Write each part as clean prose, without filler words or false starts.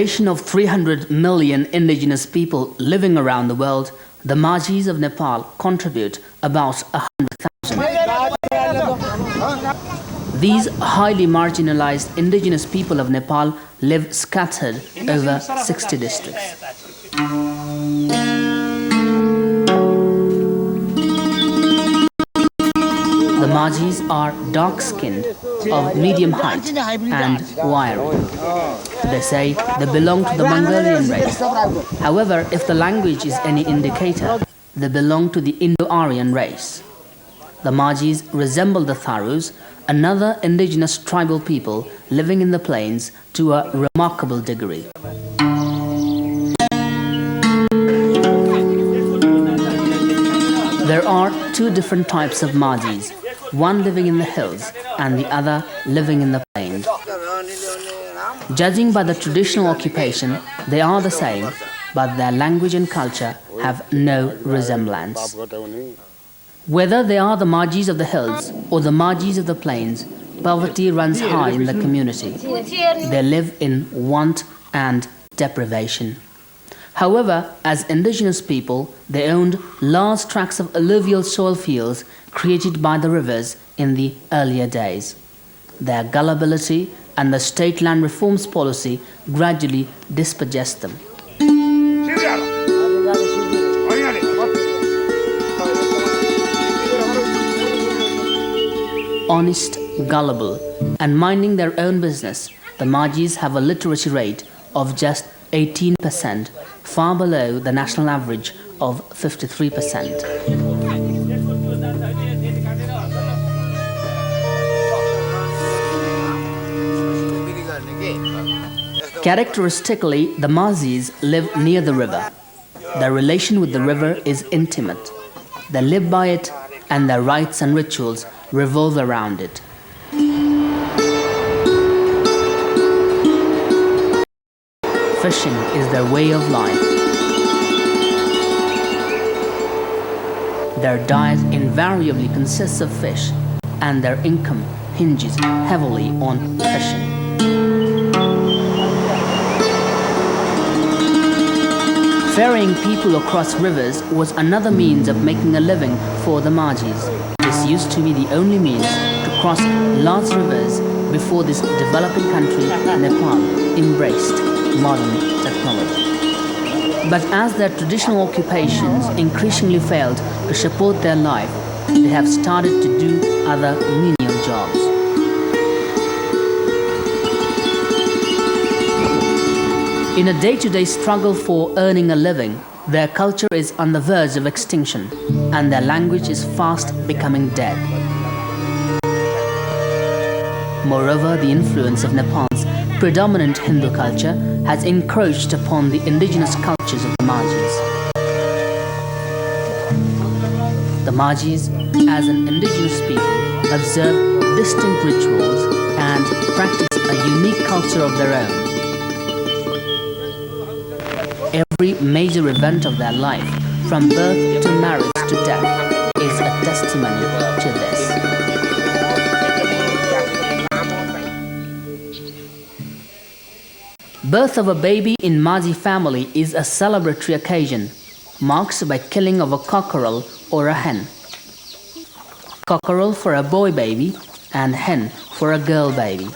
population of 300 million indigenous people living around the world, the Majhis of Nepal contribute about 100,000. These highly marginalized indigenous people of Nepal live scattered over 60 districts. The Majhis are dark-skinned, of medium height and wiry. They say they belong to the Mongolian race. However, if the language is any indicator, they belong to the Indo-Aryan race. The Majhis resemble the Tharus, another indigenous tribal people living in the plains, to a remarkable degree. There are two different types of Majhis, one living in the hills and the other living in the plains. Judging by the traditional occupation, they are the same, but their language and culture have no resemblance. Whether they are the Majhis of the hills or the Majhis of the plains, poverty runs high in the community. They live in want and deprivation. However, as indigenous people, they owned large tracts of alluvial soil fields created by the rivers in the earlier days. Their gullibility and the state land reforms policy gradually dispossessed them. Honest, gullible, and minding their own business, the Majhis have a literacy rate of just 18%, far below the national average of 53%. Characteristically, the Majhis live near the river. Their relation with the river is intimate. They live by it, and their rites and rituals revolve around it. Fishing is their way of life. Their diet invariably consists of fish, and their income hinges heavily on fishing. Ferrying people across rivers was another means of making a living for the Majhis. This used to be the only means to cross large rivers before this developing country, Nepal, embraced modern technology. But as their traditional occupations increasingly failed to support their life, they have started to do other menial jobs. In a day-to-day struggle for earning a living, their culture is on the verge of extinction, and their language is fast becoming dead. Moreover, the influence of Nepal's predominant Hindu culture has encroached upon the indigenous cultures of the Majhis. The Majhis, as an indigenous people, observe distinct rituals and practice a unique culture of their own. Every major event of their life, from birth to marriage to death, is a testimony to this. Birth of a baby in Majhi family is a celebratory occasion, marked by killing of a cockerel or a hen. Cockerel for a boy baby and hen for a girl baby.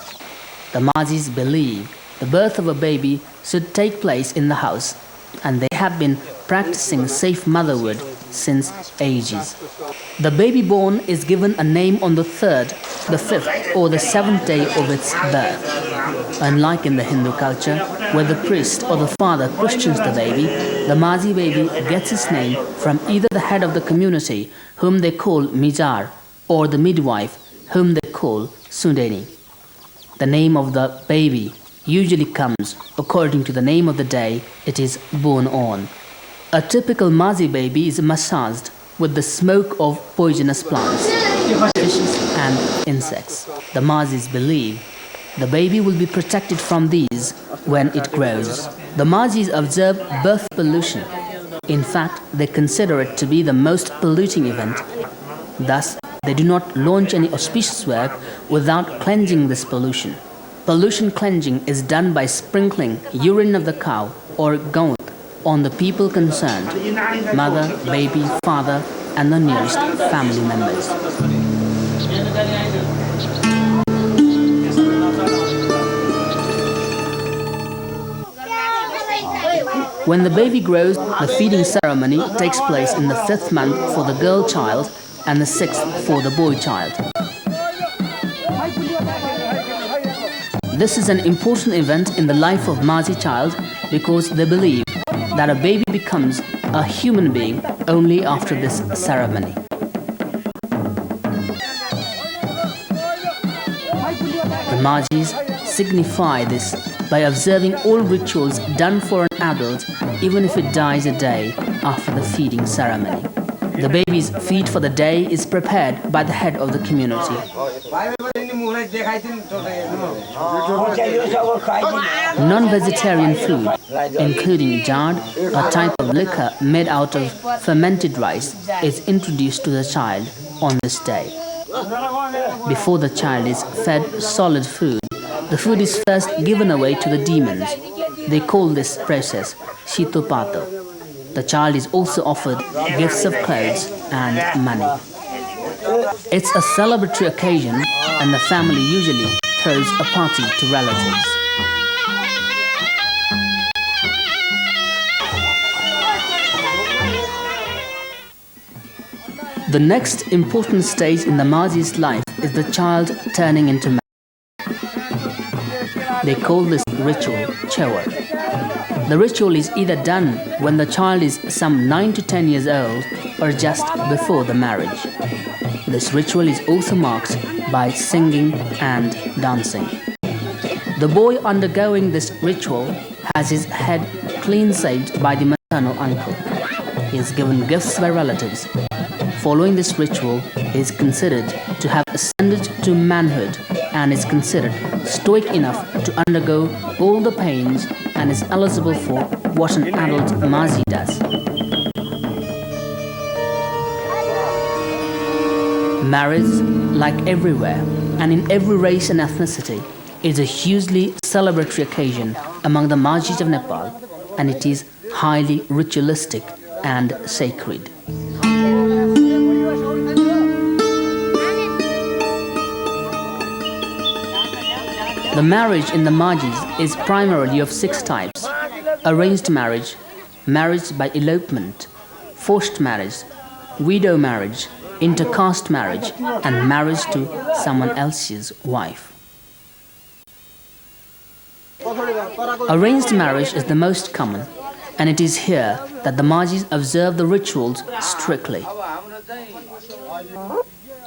The Majhis believe the birth of a baby should take place in the house, and they have been practicing safe motherhood since ages. The baby born is given a name on the 3rd, the 5th or the 7th day of its birth. Unlike in the Hindu culture, where the priest or the father christens the baby, the Majhi baby gets its name from either the head of the community, whom they call Mijar, or the midwife, whom they call Sundeni. The name of the baby usually comes according to the name of the day it is born on. A typical Majhi baby is massaged with the smoke of poisonous plants, fishes and insects. The Majhis believe the baby will be protected from these when it grows. The Majhis observe birth pollution. In fact, they consider it to be the most polluting event. Thus, they do not launch any auspicious work without cleansing this pollution. Pollution cleansing is done by sprinkling urine of the cow or goat on the people concerned, mother, baby, father, and the nearest family members. When the baby grows, the feeding ceremony takes place in the 5th month for the girl child and the 6th for the boy child. This is an important event in the life of Majhi child because they believe that a baby becomes a human being only after this ceremony. The Majhis signify this by observing all rituals done for an adult even if it dies a day after the feeding ceremony. The baby's feed for the day is prepared by the head of the community. Non-vegetarian food, including jad, a type of liquor made out of fermented rice, is introduced to the child on this day. Before the child is fed solid food, the food is first given away to the demons. They call this process shitopato. The child is also offered gifts of clothes and money. It's a celebratory occasion and the family usually throws a party to relatives. The next important stage in the Majhi's life is the child turning into man. They call this ritual chawar. The ritual is either done when the child is some 9 to 10 years old or just before the marriage. This ritual is also marked by singing and dancing. The boy undergoing this ritual has his head clean shaved by the maternal uncle. He is given gifts by relatives. Following this ritual, he is considered to have ascended to manhood and is considered stoic enough to undergo all the pains and is eligible for what an adult Majhi does. Marriage, like everywhere and in every race and ethnicity, is a hugely celebratory occasion among the Majhis of Nepal, and it is highly ritualistic and sacred. The marriage in the Majhis is primarily of 6 types: arranged marriage, marriage by elopement, forced marriage, widow marriage, intercaste marriage, and marriage to someone else's wife. Arranged marriage is the most common, and it is here that the Majhis observe the rituals strictly.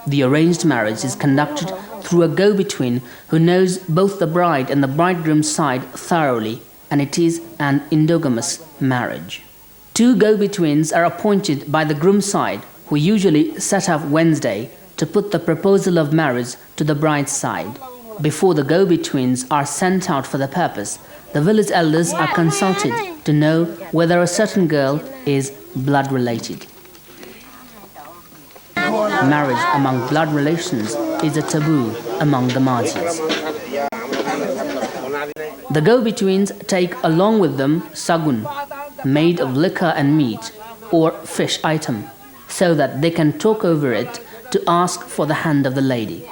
The arranged marriage is conducted through a go-between who knows both the bride and the bridegroom's side thoroughly, and it is an endogamous marriage. 2 go-betweens are appointed by the groom's side, who usually set up Wednesday to put the proposal of marriage to the bride's side. Before the go-betweens are sent out for the purpose, the village elders are consulted to know whether a certain girl is blood-related. Marriage among blood relations is a taboo among the Majhis. The go-betweens take along with them sagun, made of liquor and meat, or fish item, so that they can talk over it to ask for the hand of the lady.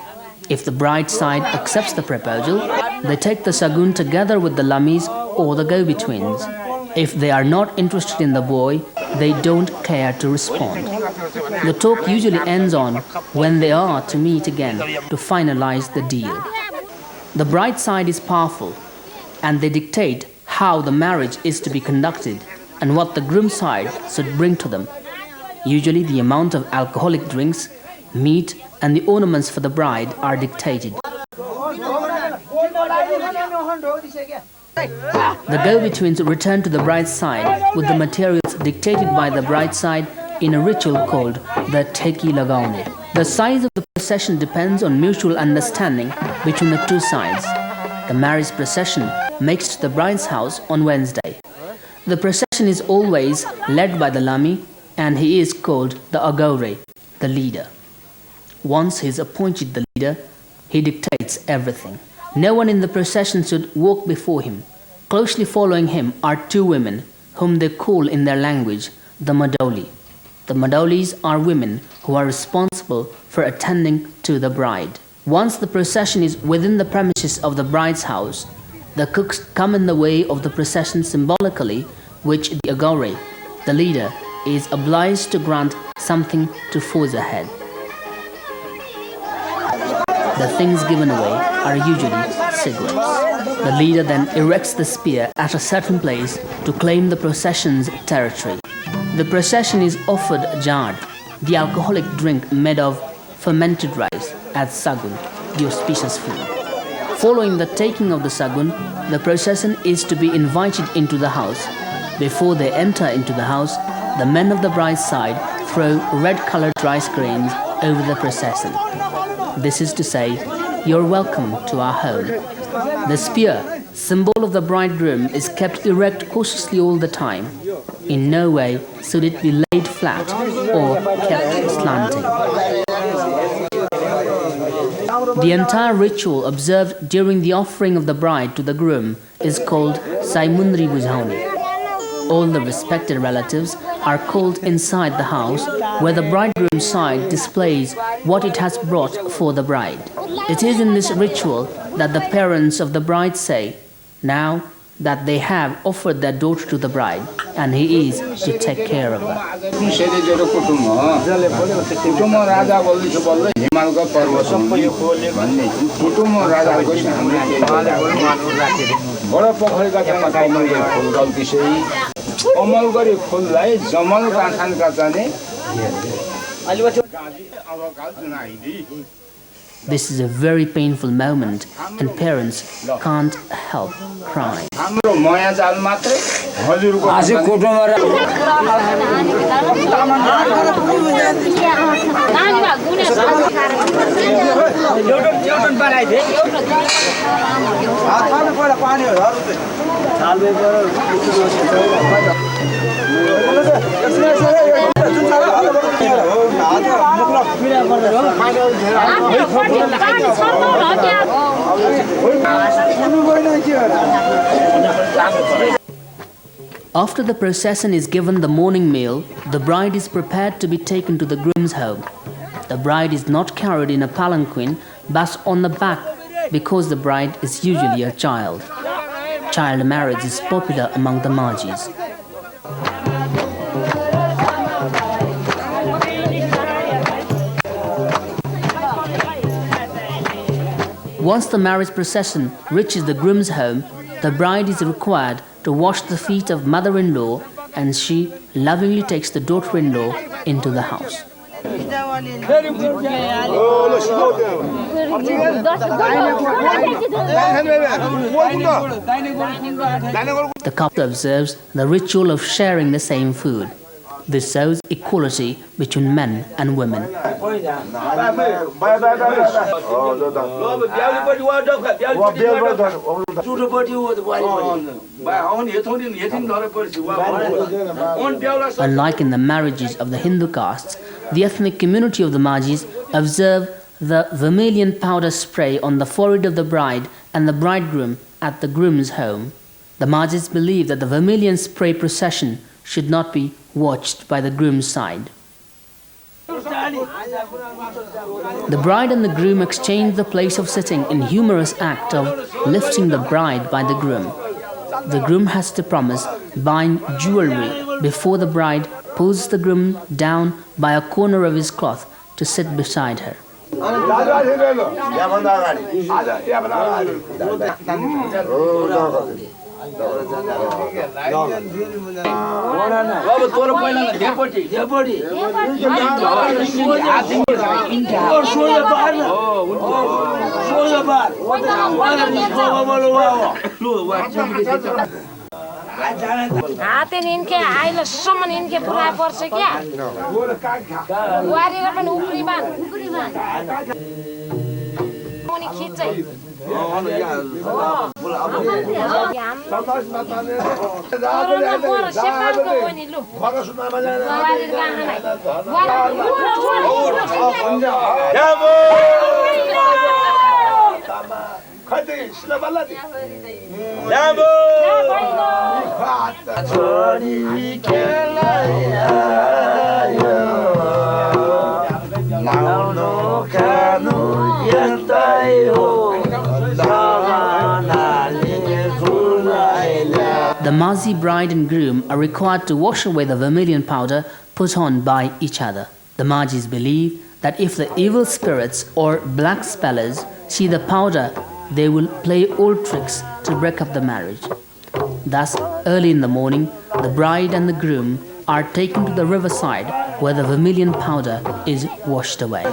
If the bride's side accepts the proposal, they take the sagun together with the lamis or the go-betweens. If they are not interested in the boy, they don't care to respond. The talk usually ends on when they are to meet again to finalize the deal. The bride's side is powerful, and they dictate how the marriage is to be conducted and what the groom's side should bring to them. Usually the amount of alcoholic drinks, meat, and the ornaments for the bride are dictated. The go-betweens return to the bride's side with the materials dictated by the bride's side in a ritual called the Teki Lagaune. The size of the procession depends on mutual understanding between the 2 sides. The marriage procession makes to the bride's house on Wednesday. The procession is always led by the lami, and he is called the Agaure, the leader. Once he is appointed the leader, he dictates everything. No one in the procession should walk before him. Closely following him are two women, whom they call in their language the Madoli. The Madolis are women who are responsible for attending to the bride. Once the procession is within the premises of the bride's house, the cooks come in the way of the procession symbolically, which the Agore, the leader, is obliged to grant something to forge ahead. The things given away are usually cigarettes. The leader then erects the spear at a certain place to claim the procession's territory. The procession is offered jard, the alcoholic drink made of fermented rice, as sagun, the auspicious food. Following the taking of the sagun, the procession is to be invited into the house. Before they enter into the house, the men of the bride's side throw red-colored rice grains over the procession. This is to say, "You're welcome to our home." The spear, symbol of the bridegroom, is kept erect cautiously all the time. In no way should it be laid flat or kept slanting. The entire ritual observed during the offering of the bride to the groom is called Saimundri Bujhauni. All the respected relatives are called inside the house, where the bridegroom's side displays what it has brought for the bride. It is in this ritual that the parents of the bride say, now that they have offered their daughter to the bride, and he is to take care of her. This is a very painful moment, and parents can't help crying. After the procession is given the morning meal, the bride is prepared to be taken to the groom's home. The bride is not carried in a palanquin but on the back, because the bride is usually a child. Child marriage is popular among the Majhis. Once the marriage procession reaches the groom's home, the bride is required to wash the feet of mother-in-law, and she lovingly takes the daughter-in-law into the house. The couple observes the ritual of sharing the same food. This shows equality between men and women. Unlike in the marriages of the Hindu castes, the ethnic community of the Majhis observe the vermilion powder spray on the forehead of the bride and the bridegroom at the groom's home. The Majhis believe that the vermilion spray procession should not be watched by the groom's side. The bride and the groom exchange the place of sitting in humorous act of lifting the bride by the groom. The groom has to promise buying jewelry before the bride pulls the groom down by a corner of his cloth to sit beside her. हाते निन्के आइले सम्म निन्के पुरा पर्छ क्या वारीले पनि उक्री बान मुनि खिच्दै The Majhi bride and groom are required to wash away the vermilion powder put on by each other. The Majhis believe that if the evil spirits or black spellers see the powder, they will play old tricks to break up the marriage. Thus, early in the morning, the bride and the groom are taken to the riverside where the vermilion powder is washed away.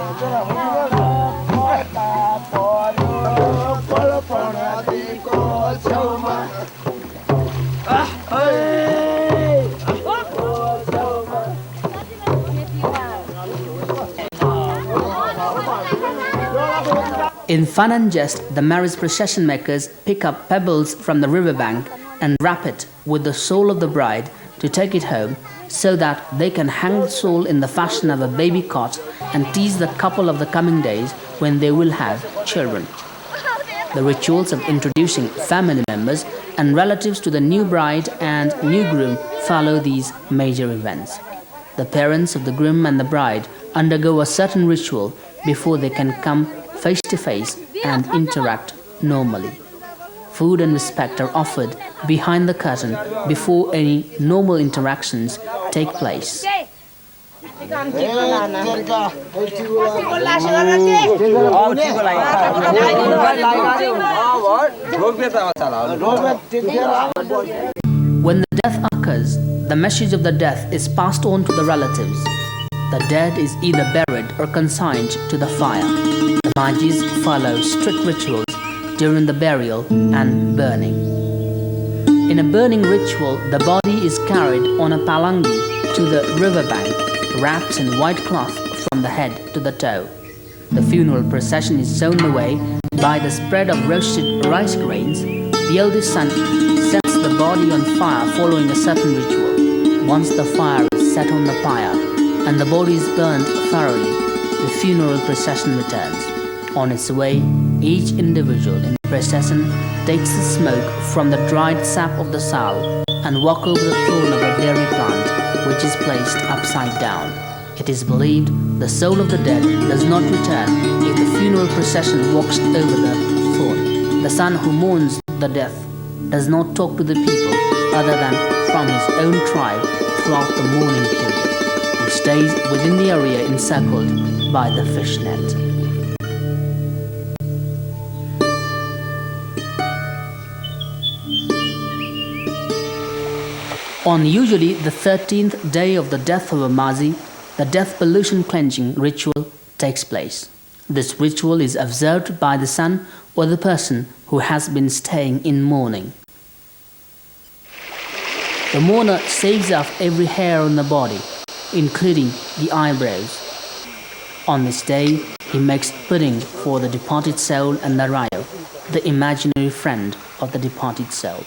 In fun and jest, the marriage procession makers pick up pebbles from the riverbank and wrap it with the soul of the bride to take it home so that they can hang the soul in the fashion of a baby cot and tease the couple of the coming days when they will have children. The rituals of introducing family members and relatives to the new bride and new groom follow these major events. The parents of the groom and the bride undergo a certain ritual before they can come face to face and interact normally. Food and respect are offered behind the curtain before any normal interactions take place. When the death occurs, the message of the death is passed on to the relatives. The dead is either buried or consigned to the fire. The Majhis follow strict rituals during the burial and burning. In a burning ritual, the body is carried on a palangi to the riverbank, wrapped in white cloth from the head to the toe. The funeral procession is shown the way by the spread of roasted rice grains. The eldest son sets the body on fire following a certain ritual. Once the fire is set on the pyre and the body is burned thoroughly, the funeral procession returns. On its way, each individual in the procession takes the smoke from the dried sap of the sal and walk over the thorn of a berry plant, which is placed upside down. It is believed the soul of the dead does not return if the funeral procession walks over the thorn. The son who mourns the death does not talk to the people other than from his own tribe throughout the mourning period. He stays within the area encircled by the fish net. On usually the 13th day of the death of a Majhi, the death pollution cleansing ritual takes place. This ritual is observed by the son or the person who has been staying in mourning. The mourner shaves off every hair on the body, including the eyebrows. On this day, he makes pudding for the departed soul and the rayo, the imaginary friend of the departed soul.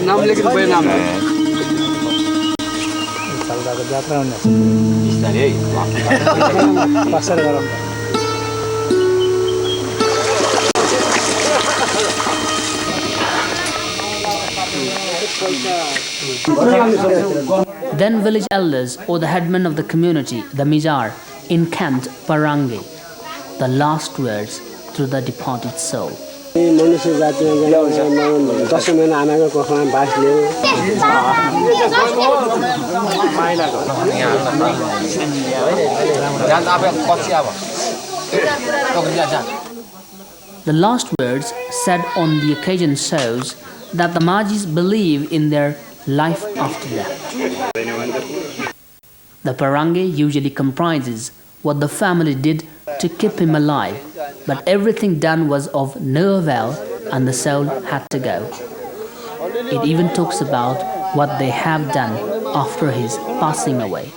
नाम लेकिन बड़े नाम है Then village elders or the headman of the community, the Mizar, incant Parangi, the last words to the departed soul. मनुष्य जातिमा 10 महिना आमाको कोखमा बास लियो The last words said on the occasion shows that the Majhis believe in their life after death. The parange usually comprises what the family did to keep him alive, but everything done was of no avail and the soul had to go. It even talks about what they have done after his passing away,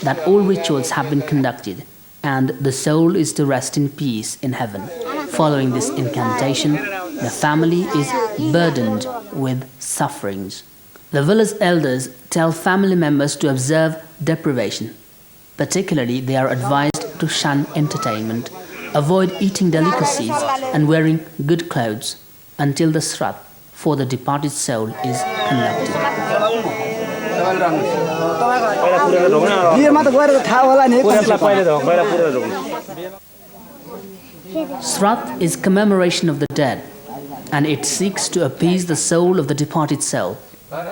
that all rituals have been conducted and the soul is to rest in peace in heaven. Following this incantation, the family is burdened with sufferings. The village elders tell family members to observe deprivation. Particularly, they are advised to shun entertainment, avoid eating delicacies and wearing good clothes until the Shraddh for the departed soul is conducted. Shraddh is commemoration of the dead, and it seeks to appease the soul of the departed soul.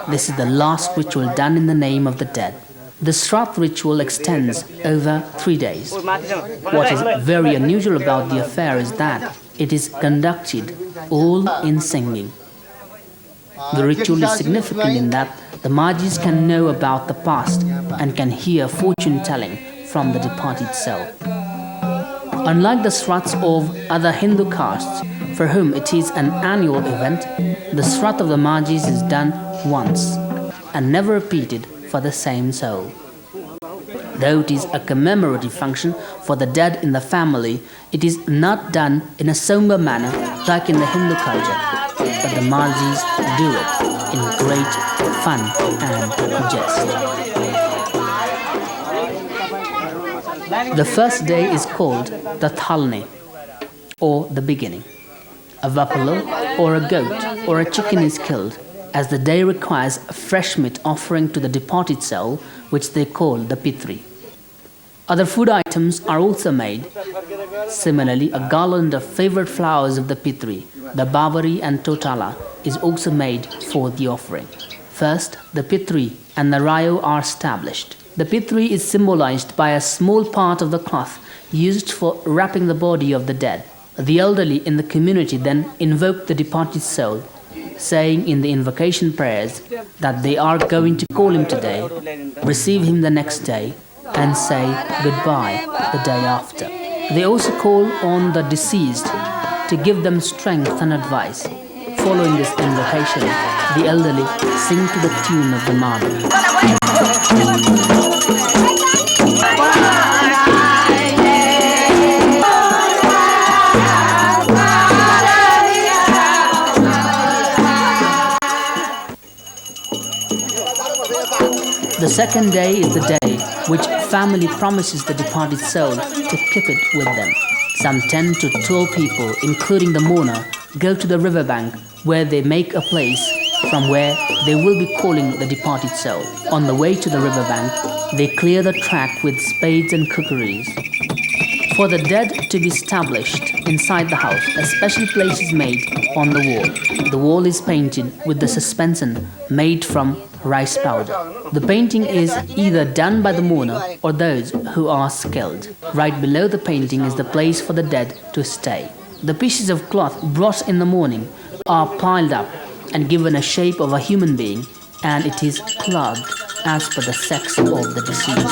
This is the last ritual done in the name of the dead. The Shraddh ritual extends over 3 days. What is very unusual about the affair is that it is conducted all in singing. The ritual is significant in that the Majhis can know about the past and can hear fortune-telling from the departed soul. Unlike the Shraddhs of other Hindu castes, for whom it is an annual event, the Shraddh of the Majhis is done once and never repeated for the same soul. Though it is a commemorative function for the dead in the family, it is not done in a somber manner like in the Hindu culture, but the Majhis do it in great fun and jest. The first day is called the Thalne, or the beginning. A buffalo or a goat or a chicken is killed, as the day requires a fresh meat offering to the departed soul, which they call the Pitri. Other food items are also made. Similarly, a garland of favorite flowers of the Pitri, the Babari and Totala, is also made for the offering. First, the Pitri and the Rayo are established. The Pitri is symbolized by a small part of the cloth used for wrapping the body of the dead. The elderly in the community then invoke the departed soul, saying in the invocation prayers that they are going to call him today, receive him the next day, and say goodbye the day after. They also call on the deceased to give them strength and advice. Following this invocation, the elderly sing to the tune of the Majhi. The second day is the day which family promises the departed soul to keep it with them. Some 10 to 12 people, including the mourner, go to the riverbank where they make a place from where they will be calling the departed soul. On the way to the riverbank, they clear the track with spades and kukris. For the dead to be established inside the house, a special place is made on the wall. The wall is painted with the suspension made from rice powder. The painting is either done by the mourner or those who are skilled. Right below the painting is the place for the dead to stay. The pieces of cloth brought in the morning are piled up and given a shape of a human being, and it is clothed as per the sex of the deceased.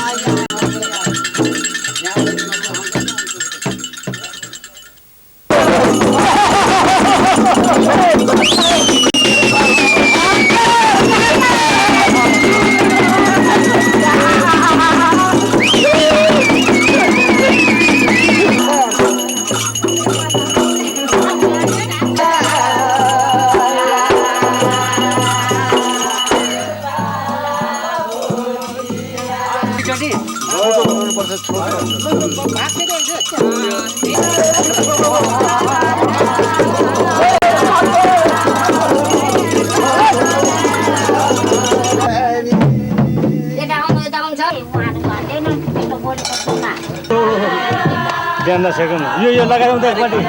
ध्यान नसकेको यो लगाइदिउँ त एकपट्टि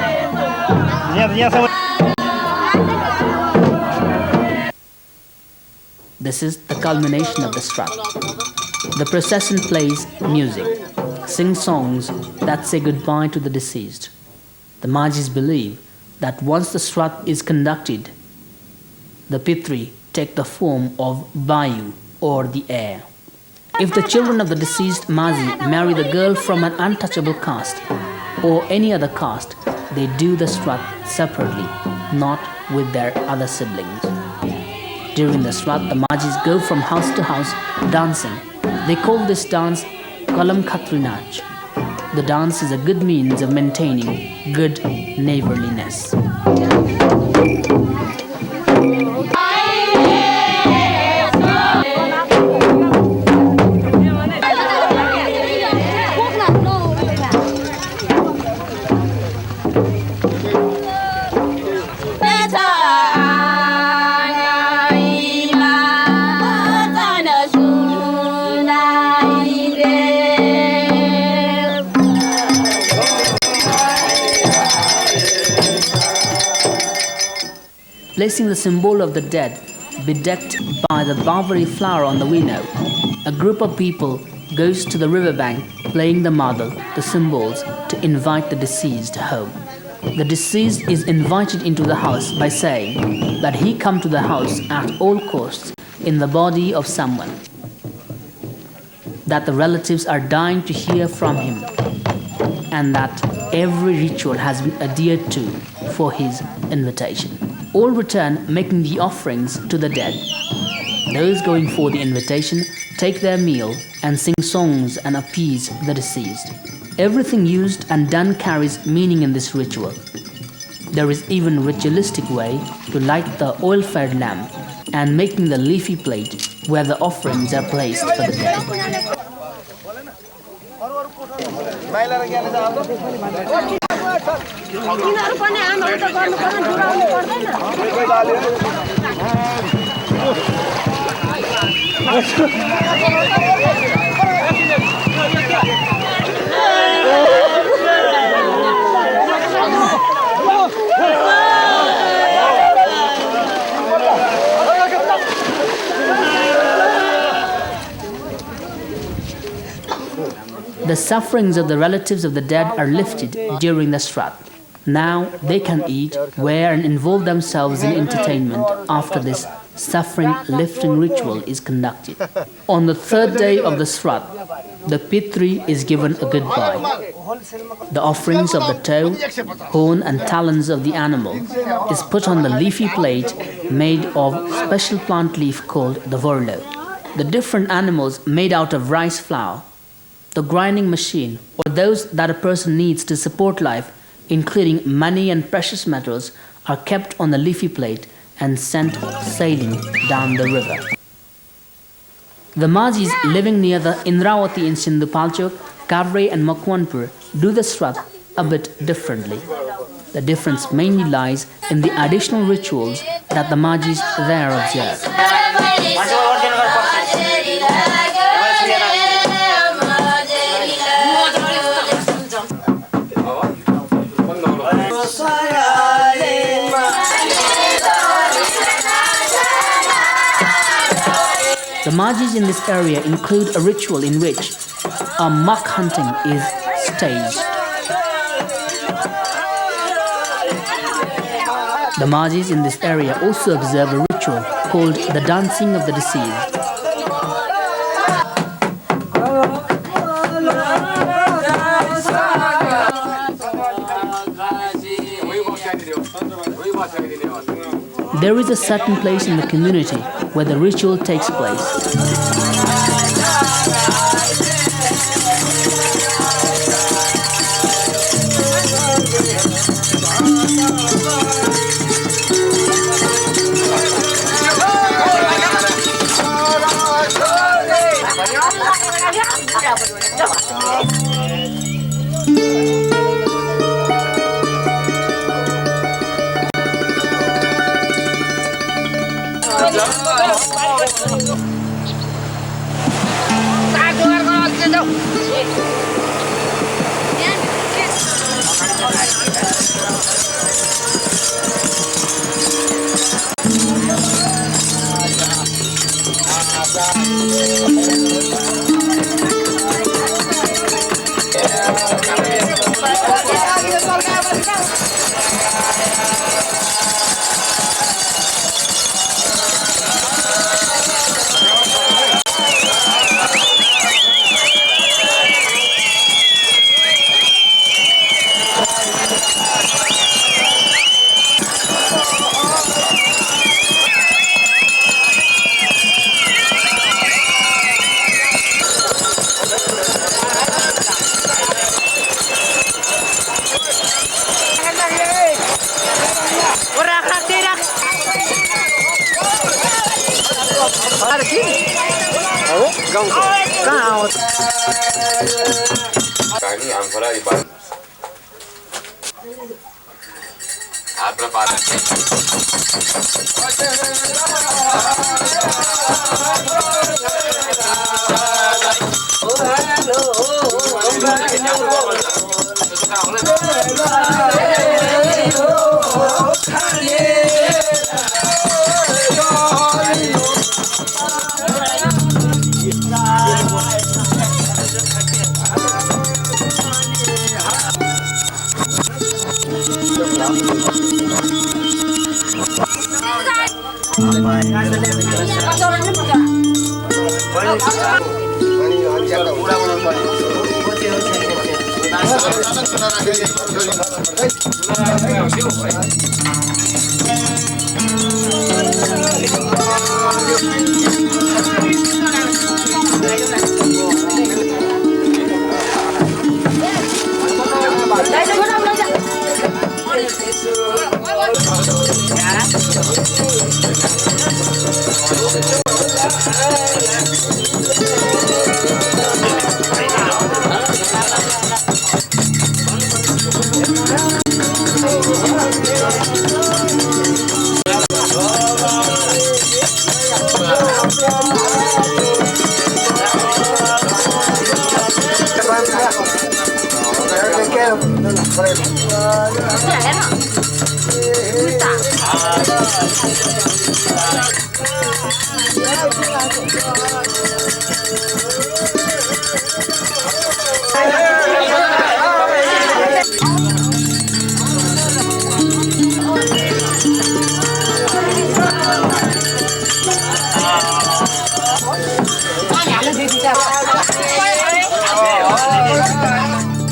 This is the culmination of the Srat. The procession plays music, sings songs that say goodbye to the deceased. The Majhis believe that once the Srat is conducted, the Pitri take the form of Vayu or the air. If the children of the deceased Majhi marry the girl from an untouchable caste or any other caste, they do the Srat separately, not with their other siblings. During the Srat, the Majhis go from house to house dancing. They call this dance Kalam Khatri Nach. The dance is a good means of maintaining good neighborliness. Placing the symbol of the dead, bedecked by the barberry flower on the window, a group of people goes to the riverbank playing the madal, the cymbals, to invite the deceased home. The deceased is invited into the house by saying that he come to the house at all costs in the body of someone, that the relatives are dying to hear from him, and that every ritual has been adhered to for his invitation. All return making the offerings to the dead. Those going for the invitation take their meal and sing songs and appease the deceased. Everything used and done carries meaning in this ritual. There is even ritualistic way to light the oil-fed lamp and making the leafy plate where the offerings are placed for the dead. The sufferings of the relatives of the dead are lifted during the Srat. Now they can eat, wear and involve themselves in entertainment after this suffering lifting ritual is conducted. On the third day of the Srat, the Pitri is given a goodbye. The offerings of the toe, horn and talons of the animal is put on the leafy plate made of special plant leaf called the vorlo. The different animals made out of rice flour, the grinding machine, or those that a person needs to support life, including money and precious metals, are kept on the leafy plate and sent sailing down the river. The Majhis living near the Indravati in Sindhupalchok, Kavre and Makwanpur do the Srat a bit differently. The difference mainly lies in the additional rituals that the Majhis there observe. The Majhis in this area include a ritual in which a muck hunting is staged. The Majhis in this area also observe a ritual called the dancing of the deceased. There is a certain place in the community where the ritual takes place.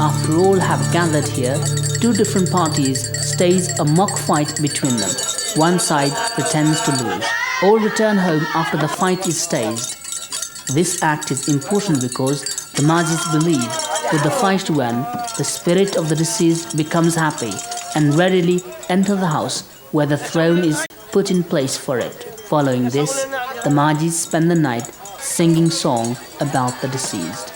After all have gathered here, two different parties stage a mock fight between them. One side pretends to lose. All return home after the fight is staged. This act is important because the Majhis believe with the fight won, the spirit of the deceased becomes happy and readily enter the house where the throne is put in place for it. Following this, the Majhis spend the night singing song about the deceased.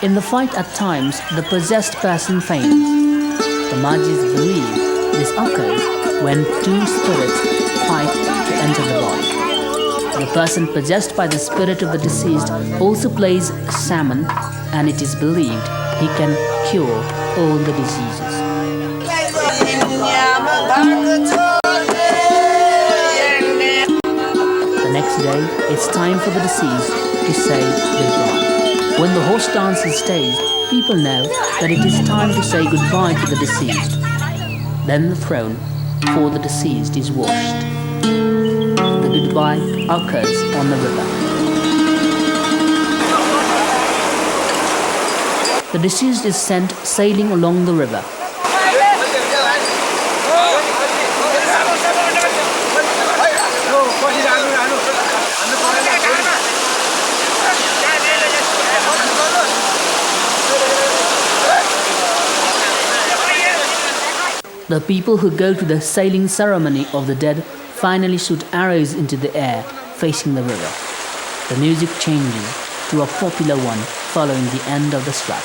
In the fight at times, the possessed person faints. The Majhis believe this occurs when two spirits fight to enter the body. The person possessed by the spirit of the deceased also plays shaman, and it is believed he can cure all the diseases. The next day, it's time for the deceased to say goodbye. When the horse dance is staged, people know that it is time to say goodbye to the deceased. Then the throne for the deceased is washed. The goodbye occurs on the river. The deceased is sent sailing along the river. The people who go to the sailing ceremony of the dead finally shoot arrows into the air facing the river. The music changes to a popular one following the end of the strap.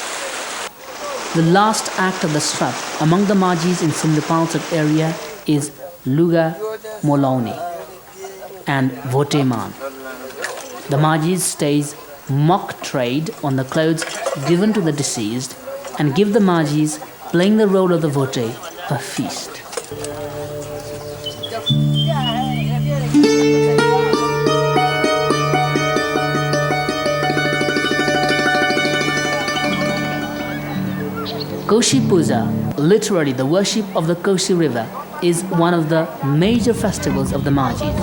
The last act of the strap among the Majhis in Sindhupalchak area is Luga Moloni and Voteman. The Majhis stage mock trade on the clothes given to the deceased and give the Majhis playing the role of the Vote a feast. Koshi Puja, literally the worship of the Koshi river, is one of the major festivals of the Majhis.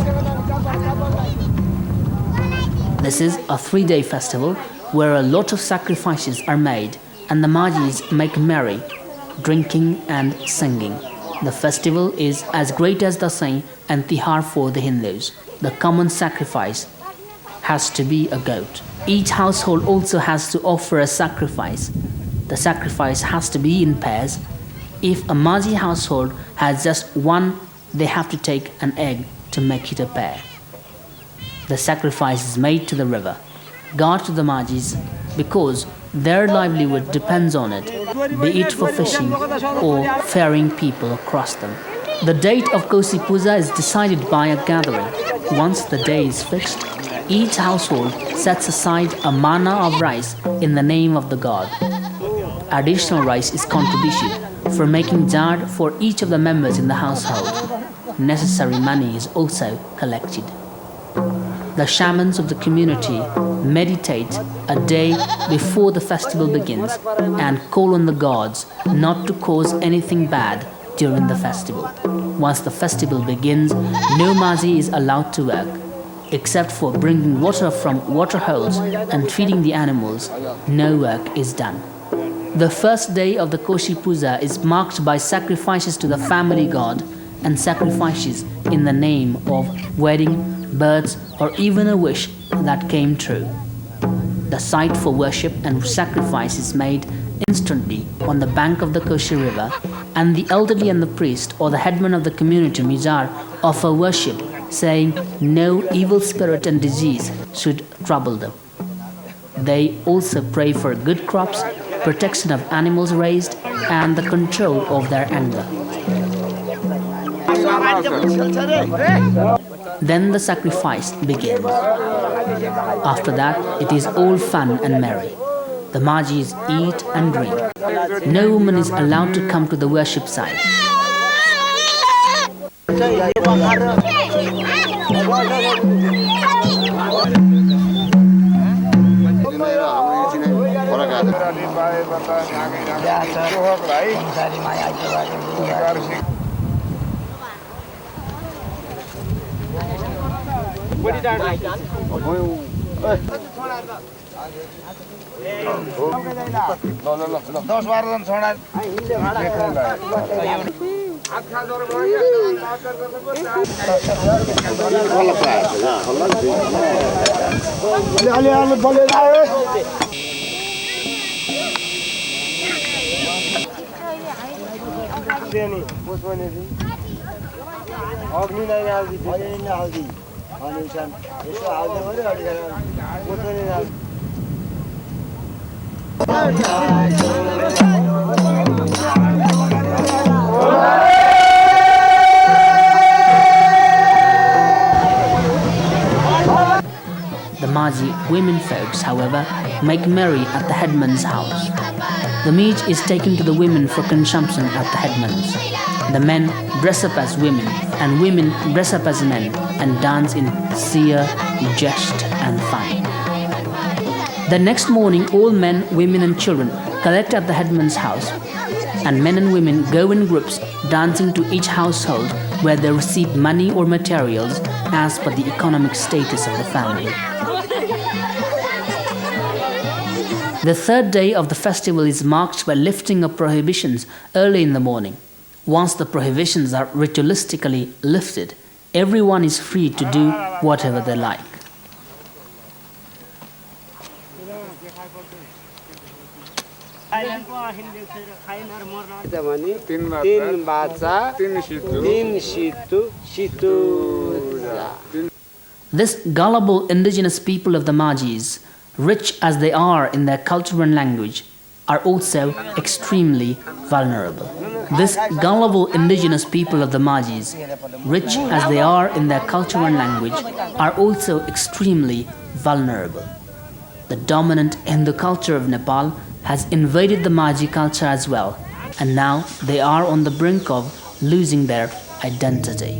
This is a 3-day festival where a lot of sacrifices are made and the Majhis make merry, drinking and singing. The festival is as great as Dasai and Tihar for the Hindus. The common sacrifice has to be a goat. Each household also has to offer a sacrifice. The sacrifice has to be in pairs. If a Majhi household has just one, they have to take an egg to make it a pair. The sacrifice is made to the river, god to the Majhis, because their livelihood depends on it, be it for fishing or ferrying people across them. The date of Kosi Puja is decided by a gathering. Once the day is fixed, each household sets aside a manna of rice in the name of the god. Additional rice is contributed for making jar for each of the members in the household. Necessary money is also collected. The shamans of the community meditate a day before the festival begins and call on the gods not to cause anything bad during the festival. Once the festival begins, no Majhi is allowed to work. Except for bringing water from water holes and feeding the animals, no work is done. The first day of the Koshi Puja is marked by sacrifices to the family god and sacrifices in the name of wedding, births, or even a wish that came true. The site for worship and sacrifice is made instantly on the bank of the Koshi river, and the elderly and the priest or the headman of the community Mizar offer worship, saying no evil spirit and disease should trouble them. They also pray for good crops, protection of animals raised, and the control of their anger. Then the sacrifice begins. After that, it is all fun and merry. The Majhis eat and drink. No woman is allowed to come to the worship site. The Majhi women folks, however, make merry at the headman's house. The meat is taken to the women for consumption at the headman's. The men dress up as women and women dress up as men and dance in seer, jest and fun. The next morning, all men, women and children collect at the headman's house, and men and women go in groups dancing to each household where they receive money or materials as per the economic status of the family. The third day of the festival is marked by lifting of prohibitions early in the morning. Once the prohibitions are ritualistically lifted, everyone is free to do whatever they like. This gullible indigenous people of the Majhis, rich as they are in their culture and language, are also extremely vulnerable. This gullible indigenous people of the Majhis, rich as they are in their culture and language, are also extremely vulnerable. The dominant Hindu culture of Nepal has invaded the Majhi culture as well, and now they are on the brink of losing their identity.